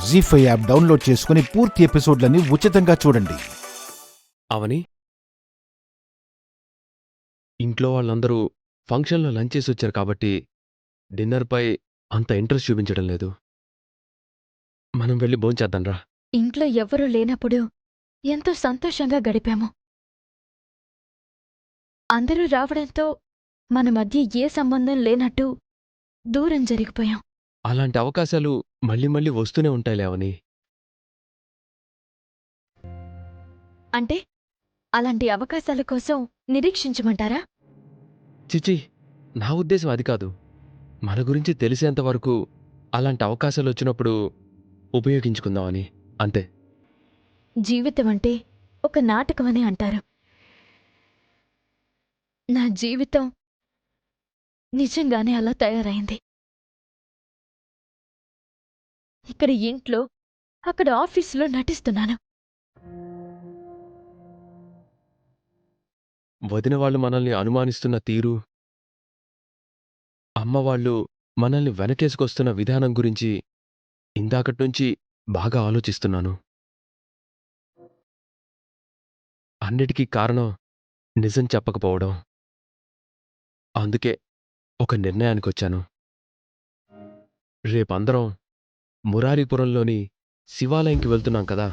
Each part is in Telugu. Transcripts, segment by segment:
జీ5 యాప్ డౌన్లోడ్ చేసుకుని పూర్తి ఎపిసోడ్లని ఉచితంగా చూడండి. అవని, ఇంట్లో వాళ్ళందరూ ఫంక్షన్లో లంచ్ చేసి వచ్చారు కాబట్టి డిన్నర్పై అంత ఇంట్రెస్ట్ చూపించడం లేదు. మనం వెళ్ళి భోంచేద్దాంరా. ఇంట్లో ఎవ్వరూ లేనప్పుడు ఎంతో సంతోషంగా గడిపాము. అందరూ రావడంతో మన మధ్య ఏ సంబంధం లేనట్టు దూరం జరిగిపోయాం. అలాంటి అవకాశాలు మళ్ళీ మళ్ళీ వస్తూనే ఉంటాయిలే అవని. అంటే అలాంటి అవకాశాల కోసం నిరీక్షించమంటారా? చిచి, నా ఉద్దేశం అది కాదు. మన గురించి తెలిసేంతవరకు అలాంటి అవకాశాలు వచ్చినప్పుడు ఉపయోగించుకుందామని, అంతే. జీవితం అంటే ఒక నాటకమని అంటారు. నా జీవితం నిజంగానే అలా తయారైంది. ఇక్కడ ఇంట్లో, అక్కడ ఆఫీసులో నటిస్తున్నాను. వదిన వాళ్ళు మనల్ని అనుమానిస్తున్న తీరు, అమ్మవాళ్ళు మనల్ని వెనకేసుకొస్తున్న విధానం గురించి ఇందాకట్నుంచి బాగా ఆలోచిస్తున్నాను. అన్నిటికీ కారణం నిజం చెప్పకపోవడం. అందుకే ఒక నిర్ణయానికొచ్చాను. రేపందరం మురారిపురంలోని శివాలయంకి వెళ్తున్నాం కదా.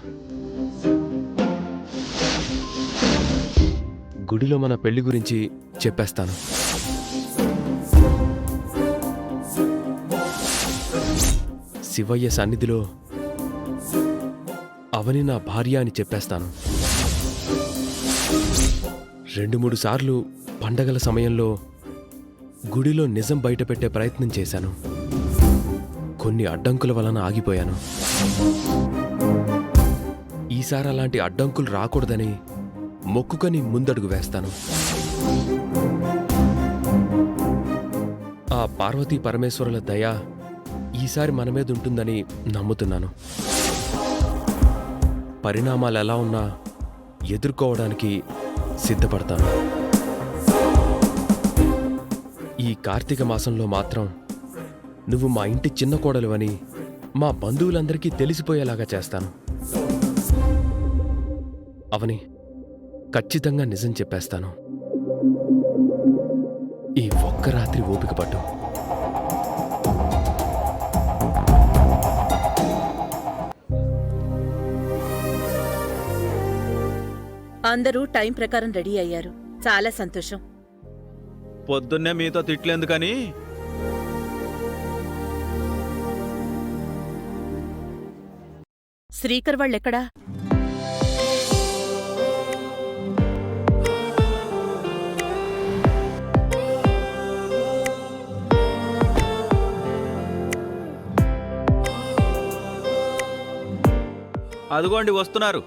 గుడిలో మన పెళ్లి గురించి చెప్పేస్తాను. శివయ్య సన్నిధిలో అవని నా భార్య అని చెప్పేస్తాను. 2-3 సార్లు పండగల సమయంలో గుడిలో నిజం బయటపెట్టే ప్రయత్నం చేశాను. కొన్ని అడ్డంకుల వలన ఆగిపోయాను. ఈసారి అలాంటి అడ్డంకులు రాకూడదని మొక్కుకొని ముందడుగు వేస్తాను. ఆ పార్వతీ పరమేశ్వరుల దయ ఈసారి మన మీద ఉంటుందని నమ్ముతున్నాను. పరిణామాలు ఎలా ఉన్నా ఎదుర్కోవడానికి సిద్ధపడతాను. ఈ కార్తీక మాసంలో మాత్రం నువ్వు మా ఇంటి చిన్న కోడలు అని మా బంధువులందరికీ తెలిసిపోయేలాగా చేస్తాను. అవని, ఖచ్చితంగా నిజం చెప్పేస్తాను. ఈ ఒక్క రాత్రి ఓపిక పట్టు. అందరూ టైం ప్రకారం రెడీ అయ్యారు. చాలా సంతోషం. పొద్దున్నే మీతో తిట్లేందుకని శ్రీకర్ వాళ్ళెక్కడా? అదిగోండి వస్తున్నారు.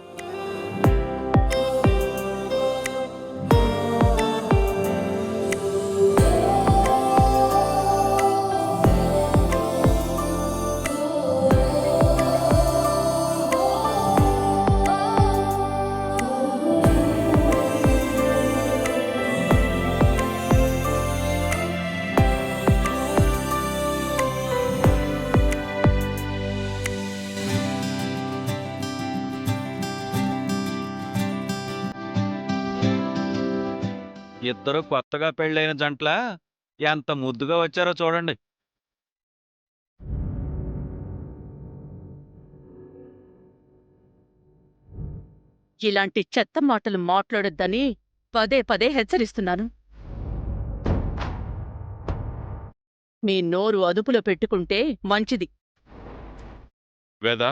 ఇద్దరు కొత్తగా పెళ్ళైన జంట్ల ఎంత ముద్దుగా వచ్చారో చూడండి. ఇలాంటి చెత్త మాటలు మాట్లాడొద్దని పదే పదే హెచ్చరిస్తున్నాను. మీ నోరు అదుపులో పెట్టుకుంటే మంచిది. వేదా,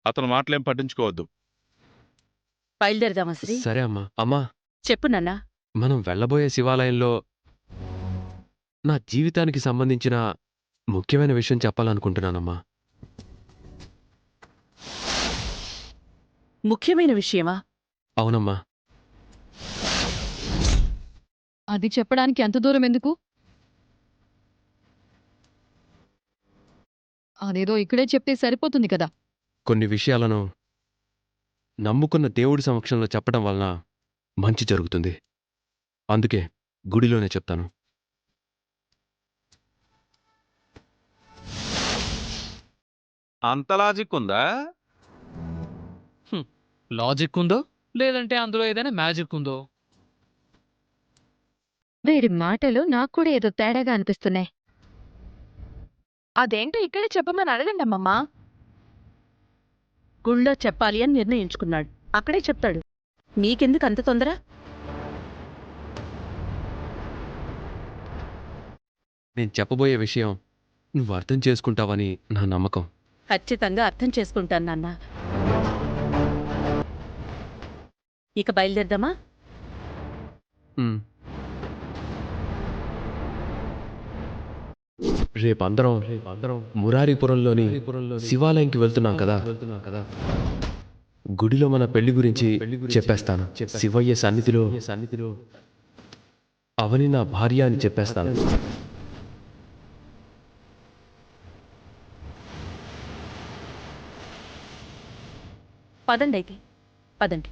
అతను మాటలేం పట్టించుకోవద్దు. బయలుదేరదామా శ్రీ? సరే అమ్మా. అమ్మా, చెప్పు నాన్నా. మనం వెళ్ళబోయే శివాలయంలో నా జీవితానికి సంబంధించిన ముఖ్యమైన విషయం చెప్పాలనుకుంటున్నానమ్మా. ముఖ్యమైన విషయమా? అవునమ్మా. అది చెప్పడానికి అంత దూరం ఎందుకు? అదేదో ఇక్కడే చెప్తే సరిపోతుంది కదా. కొన్ని విషయాలను నమ్ముకున్న దేవుడి సమక్షంలో చెప్పడం వలన మంచి జరుగుతుంది. అందుకే గుడిలోనే చెప్తాను. అంత లాజిక్ ఉందా? లాజిక్ ఉందో లేదంటే అందులో ఏదైనా మ్యాజిక్ ఉందో? వీడి మాటలు నాకు కూడా ఏదో తేడాగా అనిపిస్తున్నాయి. అదేంటో ఇక్కడే చెప్పమని అడగండి అమ్మమ్మా. గుళ్ళో చెప్పాలి అని నిర్ణయించుకున్నాడు, అక్కడే చెప్తాడు. మీకెందుకు అంత తొందర? నేను చెప్పబోయే విషయం నువ్వు అర్థం చేసుకుంటావని నా నమ్మకం. ఖచ్చితంగా అర్థం చేసుకుంటాను నాన్న. ఇక బయలుదేరదామా? ఉమ్. రేపందరం మురారిపురంలోని శివాలయంకి వెళ్తున్నాం కదా. గుడిలో మన పెళ్లి గురించి చెప్పేస్తాను. శివయ్య సన్నిధిలో అవని నా భార్య అని చెప్పేస్తాను. పదండి అయితే, పదండి.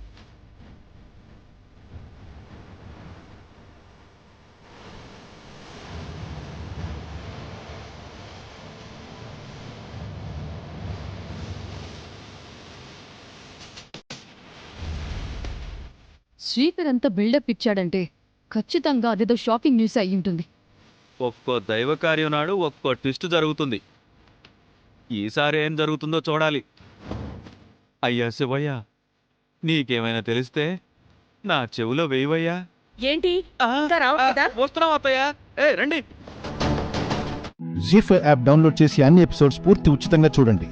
శ్రీకర్ అంత బిల్డప్ ఇచ్చాడంటే ఖచ్చితంగా అదేదో షాకింగ్ న్యూస్ అయి ఉంటుంది. ఒక్కో దైవ కార్యం నాడు ఒక్కో ట్విస్ట్ జరుగుతుంది. ఈసారి ఏం జరుగుతుందో చూడాలి. అయ్యా శివయ్య, నీకేమైనా తెలిస్తే నా చెవిలో వేయవయ్యా. ఏంటి ఇంకా రావట్లేదా? వస్తున్నాం అత్తయ్య. రండి. జీ5 యాప్ డౌన్లోడ్ చేసి అన్ని ఎపిసోడ్స్ పూర్తి ఉచితంగా చూడండి.